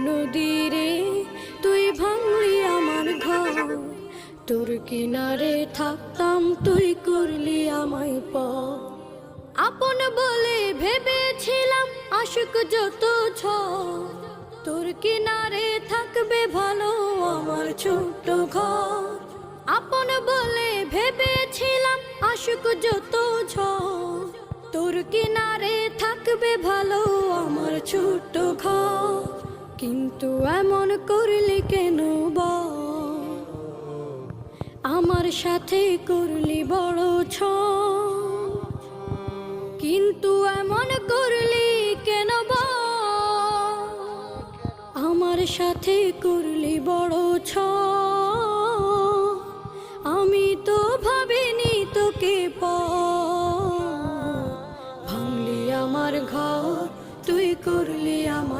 নদীরে তুই ভাঙলি আমার ঘর, তোর কিনারে থাকতাম তুই করলি আমায় পর। আপন বলে ভেবেছিলাম আশুক যত ঝড়, তোর কিনারে থাকবে ভালো আমার ছোট্ট ঘর। আপন বলে ভেবেছিলাম আশুক যত ঝড়, তোর কিনারে থাকবে ভালো আমার ছোট্ট ঘর। কিন্তু এমন করলি কেন বল, আমার সাথে করলি বড় ছল। কিন্তু এমন করলি কেন বল, আমার সাথে করলি বড় ছল। আমি তো